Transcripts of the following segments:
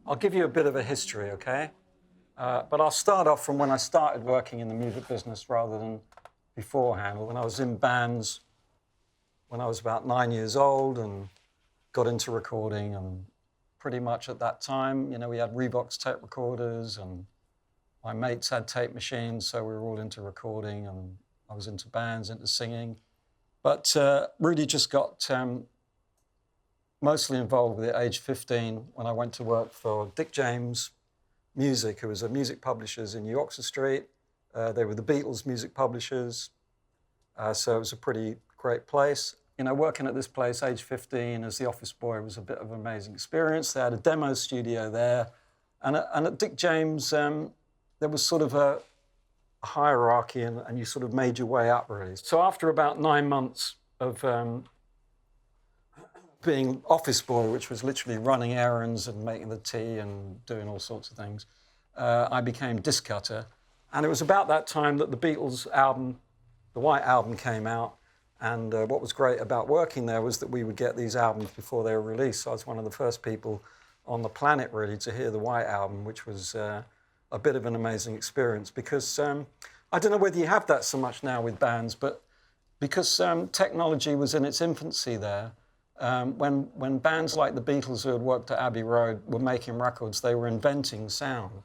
I'll give you a bit of a history, okay? But I'll start off from when I started working in the music business rather than beforehand. When I was in bands, when I was about 9 years old and got into recording, and pretty much at that time, we had Revox tape recorders and my mates had tape machines, so we were all into recording, and I was into bands, into singing. But really just got mostly involved with it at age 15 when I went to work for Dick James Music, who was a music publishers in New Oxford Street. They were the Beatles music publishers, so it was a pretty great place. Working at this place, age 15, as the office boy was a bit of an amazing experience. They had a demo studio there. And at Dick James, there was sort of a hierarchy, and you sort of made your way up, really. So after about 9 months of being office boy, which was literally running errands and making the tea and doing all sorts of things, I became disc cutter. And it was about that time that the Beatles album, the White Album, came out. And what was great about working there was that we would get these albums before they were released. So I was one of the first people on the planet, really, to hear the White Album, which was a bit of an amazing experience. Because I don't know whether you have that so much now with bands, but because technology was in its infancy there, when bands like the Beatles, who had worked at Abbey Road, were making records, they were inventing sound.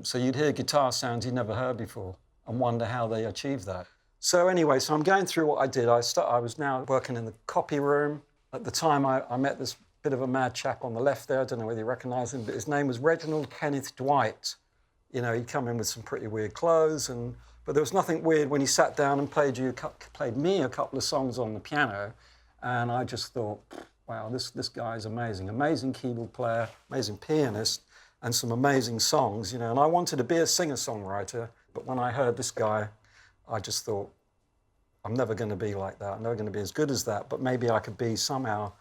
So you'd hear guitar sounds you'd never heard before and wonder how they achieved that. So anyway, so I'm going through what I did. I was now working in the copy room. At the time, I met this bit of a mad chap on the left there. I don't know whether you recognise him, but his name was Reginald Kenneth Dwight. He'd come in with some pretty weird clothes, but there was nothing weird when he sat down and played me a couple of songs on the piano. And I just thought, wow, this guy is amazing. Amazing keyboard player, amazing pianist, and some amazing songs, And I wanted to be a singer-songwriter, but when I heard this guy, I just thought, I'm never going to be like that. I'm never going to be as good as that, but maybe I could be somehow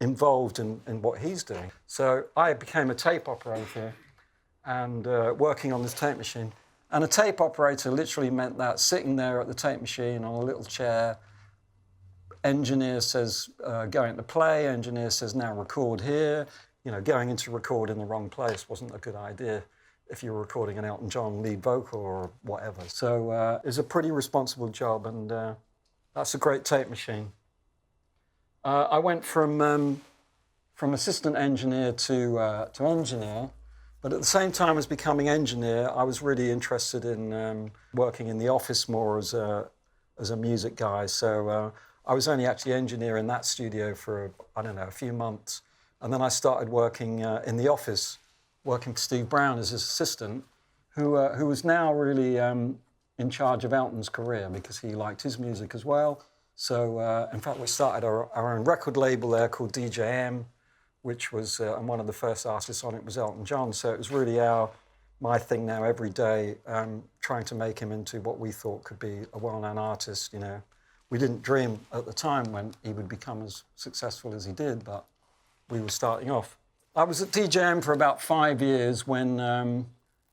involved in what he's doing. So I became a tape operator and working on this tape machine. And a tape operator literally meant that, sitting there at the tape machine on a little chair. Engineer says, going to play. Engineer says, now record here. Going into record in the wrong place wasn't a good idea if you were recording an Elton John lead vocal or whatever. So it was a pretty responsible job, and that's a great tape machine. I went from assistant engineer to engineer, but at the same time as becoming engineer, I was really interested in working in the office more as a music guy. So I was only actually engineer in that studio for, a few months. And then I started working in the office, working for Steve Brown as his assistant, who was now really in charge of Elton's career because he liked his music as well. So, in fact, we started our own record label there called DJM, which was, and one of the first artists on it was Elton John. So it was really my thing now every day, trying to make him into what we thought could be a well-known artist, We didn't dream at the time when he would become as successful as he did, but we were starting off. I was at DJM for about 5 years when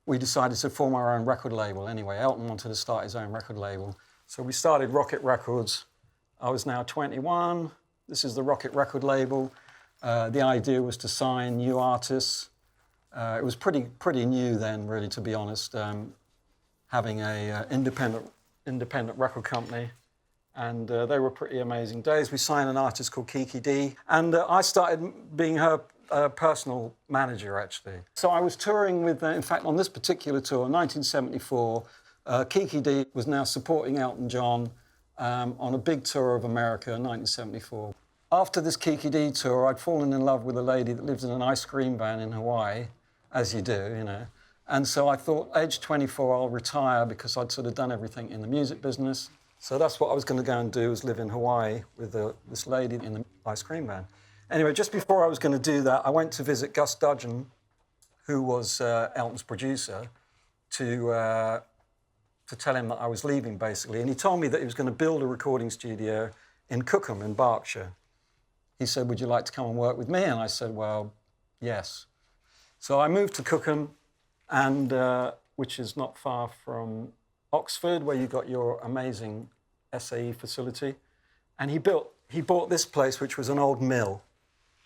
we decided to form our own record label. Anyway, Elton wanted to start his own record label. So we started Rocket Records. I was now 21. This is the Rocket record label. The idea was to sign new artists. It was pretty new then, really, to be honest, having a independent record company. And they were pretty amazing days. We signed an artist called Kiki D, and I started being her personal manager, actually. So I was touring with, in fact, on this particular tour, 1974, Kiki D was now supporting Elton John on a big tour of America in 1974. After this Kiki D tour, I'd fallen in love with a lady that lived in an ice cream van in Hawaii, as you do, And so I thought, age 24, I'll retire because I'd sort of done everything in the music business. So that's what I was going to go and do, was live in Hawaii with this lady in the ice cream van. Anyway, just before I was going to do that, I went to visit Gus Dudgeon, who was Elton's producer, to tell him that I was leaving, basically. And he told me that he was going to build a recording studio in Cookham in Berkshire. He said, would you like to come and work with me? And I said, well, yes. So I moved to Cookham, and which is not far from Oxford, where you got your amazing SAE facility. And he bought this place, which was an old mill.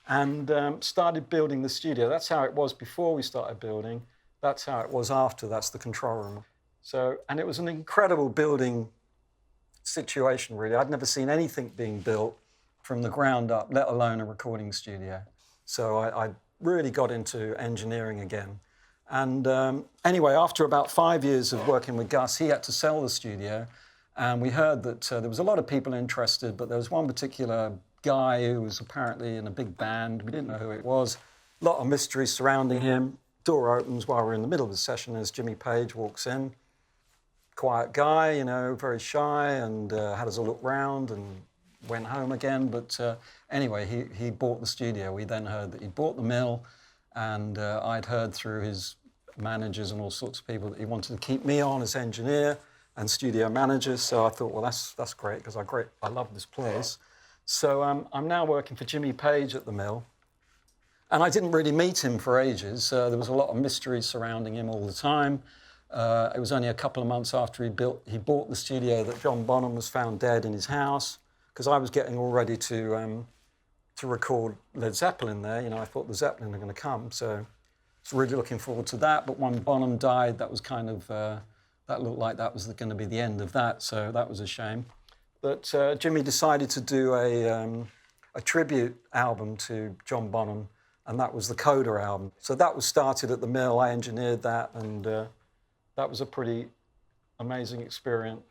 and started building the studio. That's how it was before we started building. That's how it was after. That's the control room. So, and it was an incredible building situation, really. I'd never seen anything being built from the ground up, let alone a recording studio. So I really got into engineering again. And anyway, after about 5 years of working with Gus, he had to sell the studio. And we heard that there was a lot of people interested, but there was one particular guy who was apparently in a big band. We didn't know who it was. A lot of mystery surrounding him. Door opens while we're in the middle of the session as Jimmy Page walks in. Quiet guy, you know, very shy, and had us a look round and went home again. But anyway, he bought the studio. We then heard that he bought the mill, and I'd heard through his managers and all sorts of people that he wanted to keep me on as engineer and studio manager. So I thought, well, that's great, because I love this place. So I'm now working for Jimmy Page at the mill. And I didn't really meet him for ages. There was a lot of mystery surrounding him all the time. It was only a couple of months after he bought the studio that John Bonham was found dead in his house, because I was getting all ready to record Led Zeppelin there. You know, I thought the Zeppelin were going to come, so I was really looking forward to that. But when Bonham died, that was kind of, that looked like that was going to be the end of that, so that was a shame. But Jimmy decided to do a tribute album to John Bonham, and that was the Coda album. So that was started at the mill. I engineered that, and that was a pretty amazing experience.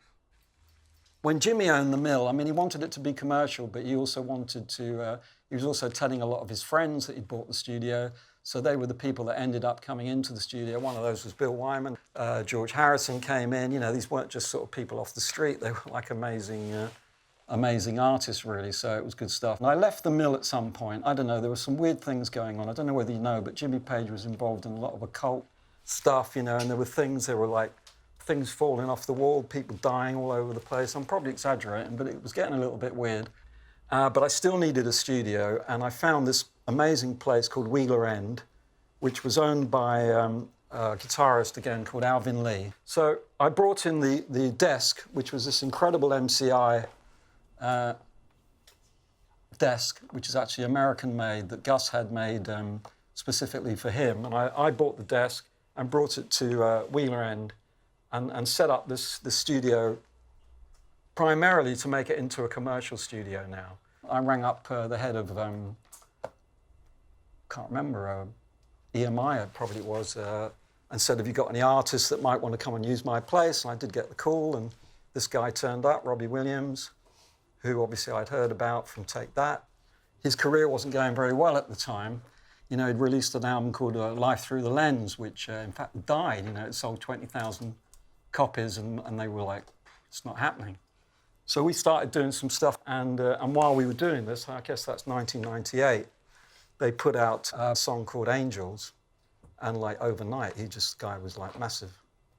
When Jimmy owned the mill, I mean, he wanted it to be commercial, but he also wanted to, he was also telling a lot of his friends that he'd bought the studio. So they were the people that ended up coming into the studio. One of those was Bill Wyman. George Harrison came in. You know, these weren't just sort of people off the street. They were like amazing artists, really, so it was good stuff. And I left the mill at some point. I don't know, there were some weird things going on. I don't know whether you know, but Jimmy Page was involved in a lot of occult stuff, you know, and there were like things falling off the wall, people dying all over the place. I'm probably exaggerating, but it was getting a little bit weird. But I still needed a studio, and I found this amazing place called Wheeler End, which was owned by a guitarist again called Alvin Lee. So I brought in the desk, which was this incredible MCI desk, which is actually American-made, that Gus had made specifically for him. And I bought the desk and brought it to Wheeler End and set up this studio primarily to make it into a commercial studio now. I rang up the head of, can't remember, EMI probably it was, and said, have you got any artists that might want to come and use my place? And I did get the call, and this guy turned up, Robbie Williams, who obviously I'd heard about from Take That. His career wasn't going very well at the time. You know, he'd released an album called Life Through the Lens, which in fact died. You know, it sold 20,000 copies, and they were like, it's not happening. So we started doing some stuff, and while we were doing this, I guess that's 1998, they put out a song called Angels, and like overnight, the guy was like massive.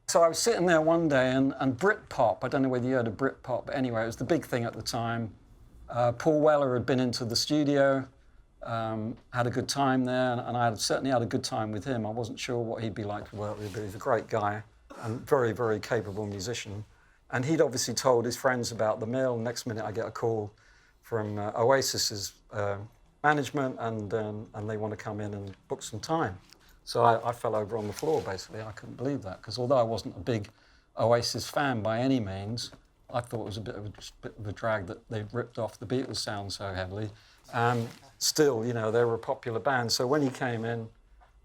So I was sitting there one day, and Britpop, I don't know whether you heard of Britpop, but anyway, it was the big thing at the time. Paul Weller had been into the studio, had a good time there, and I had certainly had a good time with him. I wasn't sure what he'd be like to work with, but he's a great guy and very, very capable musician. And he'd obviously told his friends about the mill. Next minute, I get a call from Oasis's management, and they want to come in and book some time. So I fell over on the floor, basically. I couldn't believe that, because although I wasn't a big Oasis fan by any means, I thought it was a bit of a drag that they'd ripped off the Beatles sound so heavily. Still, you know, they were a popular band. So when he came in,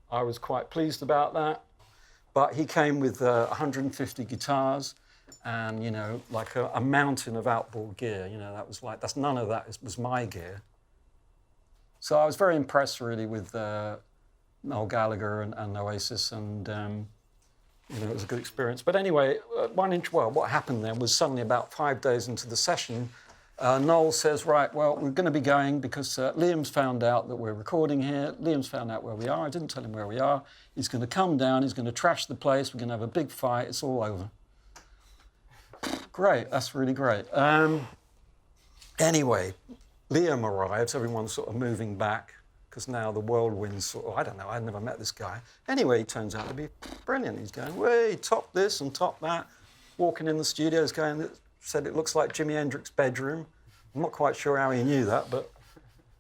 I was quite pleased about that. But he came with 150 guitars and, you know, like a mountain of outboard gear. You know, none of that was my gear. So I was very impressed, really, with Noel Gallagher and Oasis, and you know, it was a good experience. But anyway, what happened then was suddenly about 5 days into the session, Noel says, right, well, we're going to be going because Liam's found out that we're recording here. Liam's found out where we are. I didn't tell him where we are. He's going to come down. He's going to trash the place. We're going to have a big fight. It's all over. Great. That's really great. Anyway, Liam arrives. Everyone's sort of moving back because now the whirlwind's sort of, I don't know, I'd never met this guy. Anyway, he turns out to be brilliant. He's going, way, top this and top that. Walking in the studio, he's going, said it looks like Jimi Hendrix's bedroom. I'm not quite sure how he knew that, but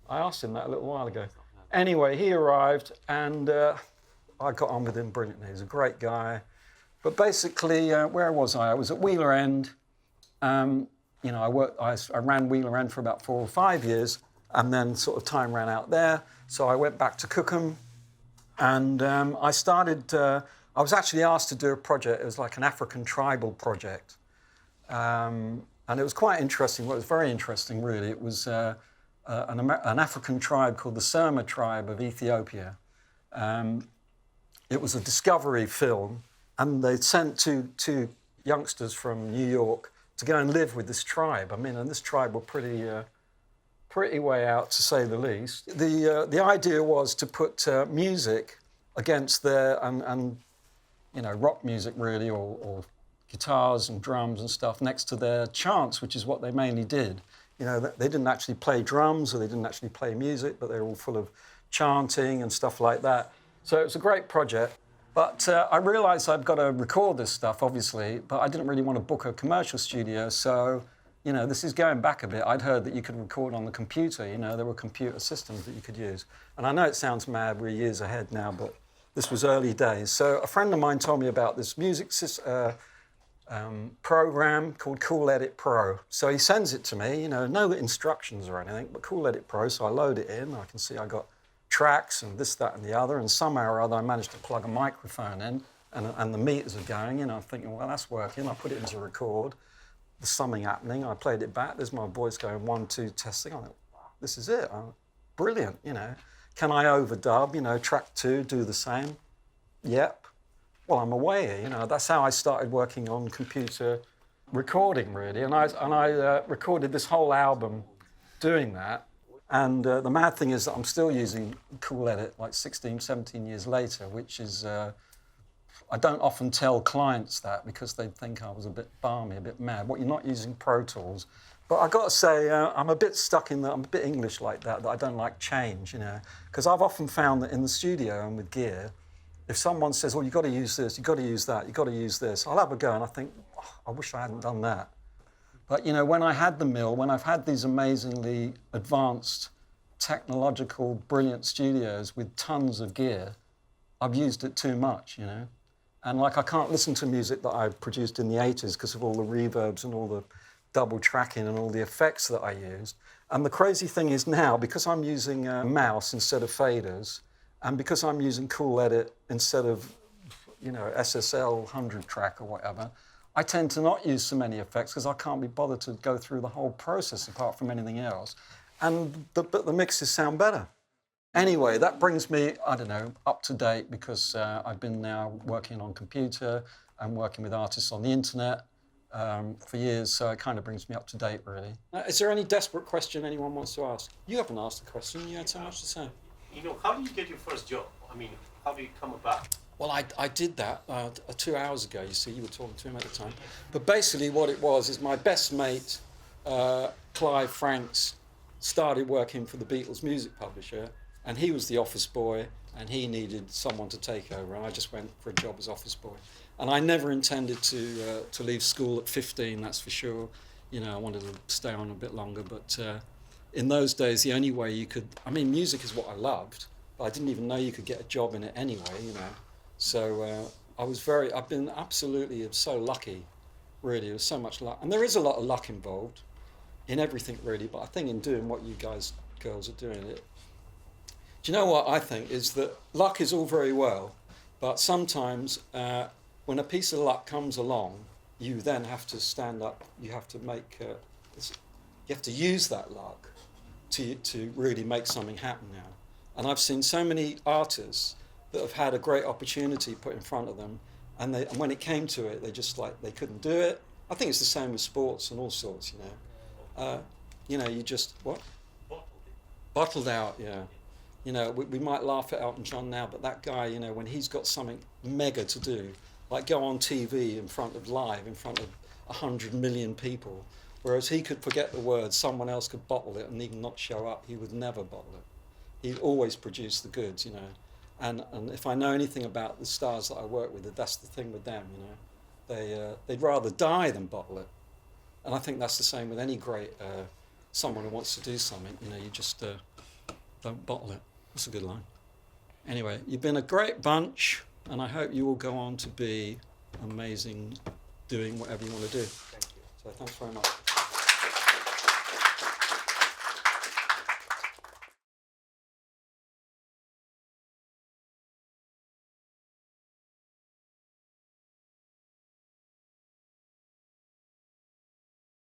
I asked him that a little while ago. Anyway, he arrived, and I got on with him brilliantly. He was a great guy. But basically, where was I? I was at Wheeler End. You know, I ran Wheeler End for about 4 or 5 years, and then sort of time ran out there. So I went back to Cookham, and I started. I was actually asked to do a project. It was like an African tribal project, and it was quite interesting. Well, it was very interesting, really. It was an African tribe called the Surma tribe of Ethiopia. It was a discovery film, and they sent two youngsters from New York to go and live with this tribe. I mean, and this tribe were pretty way out, to say the least. The idea was to put music against their, and you know, rock music really, or guitars and drums and stuff next to their chants, which is what they mainly did. You know, they didn't actually play drums, or they didn't actually play music, but they were all full of chanting and stuff like that. So it was a great project. But I realised I've got to record this stuff, obviously, but I didn't really want to book a commercial studio. So, you know, this is going back a bit. I'd heard that you could record on the computer. You know, there were computer systems that you could use. And I know it sounds mad, we're years ahead now, but this was early days. So a friend of mine told me about this music program called Cool Edit Pro. So he sends it to me, you know, no instructions or anything, but Cool Edit Pro. So I load it in. I can see I got tracks and this, that, and the other, and somehow or other I managed to plug a microphone in, and the meters are going, you know, I'm thinking, well, that's working. I put it into record. There's something happening. I played it back. There's my voice going 1, 2, testing. I thought, wow, this is it. Brilliant, you know. Can I overdub, you know, track 2, do the same? Yep. Well, I'm away, you know. That's how I started working on computer recording, really. And I recorded this whole album doing that. And the mad thing is that I'm still using Cool Edit like 16, 17 years later, which is, I don't often tell clients that because they think I was a bit balmy, a bit mad. What, you're not using Pro Tools? But I've got to say, I'm a bit stuck in that, I'm a bit English like that I don't like change, you know. Because I've often found that in the studio and with gear, if someone says, oh, you've got to use this, you've got to use that, you've got to use this, I'll have a go and I think, oh, I wish I hadn't done that. But, you know, when I had the mill, when I've had these amazingly advanced, technological, brilliant studios with tons of gear, I've used it too much, you know. And, like, I can't listen to music that I produced in the 80s because of all the reverbs and all the double tracking and all the effects that I used. And the crazy thing is now, because I'm using a mouse instead of faders, and because I'm using Cool Edit instead of, you know, SSL 100 track or whatever, I tend to not use so many effects because I can't be bothered to go through the whole process apart from anything else. But the mixes sound better. Anyway, that brings me, I don't know, up to date because I've been now working on computer and working with artists on the internet for years, so it kind of brings me up to date, really. Is there any desperate question anyone wants to ask? You haven't asked a question, you had so much to say. You know, how did you get your first job? I mean, how did you come about? Well, I did that 2 hours ago, you see, you were talking to him at the time. But basically what it was is my best mate, Clive Franks, started working for the Beatles music publisher, and he was the office boy, and he needed someone to take over, and I just went for a job as office boy. And I never intended to leave school at 15, that's for sure. You know, I wanted to stay on a bit longer, but in those days, the only way you could, I mean, music is what I loved, but I didn't even know you could get a job in it anyway, you know. So I've been absolutely so lucky, really. There was so much luck. And there is a lot of luck involved in everything, really, but I think in doing what you girls are doing, it. Do you know what I think is that luck is all very well, but sometimes when a piece of luck comes along, you then have to stand up, you have to make, you have to use that luck to really make something happen now. And I've seen so many artists that have had a great opportunity put in front of them, and when it came to it, they couldn't do it. I think it's the same with sports and all sorts, you know. You know, you just, what? Bottled out, yeah. You know, we might laugh at Elton John now, but that guy, you know, when he's got something mega to do, like go on TV in front of 100 million people, whereas he could forget the words, someone else could bottle it and he not show up, he would never bottle it. He'd always produce the goods, you know. And if I know anything about the stars that I work with, that's the thing with them, you know. They'd rather die than bottle it. And I think that's the same with any great, someone who wants to do something, you know, you just don't bottle it. That's a good line. Anyway, you've been a great bunch, and I hope you will go on to be amazing doing whatever you want to do. Thank you. So thanks very much.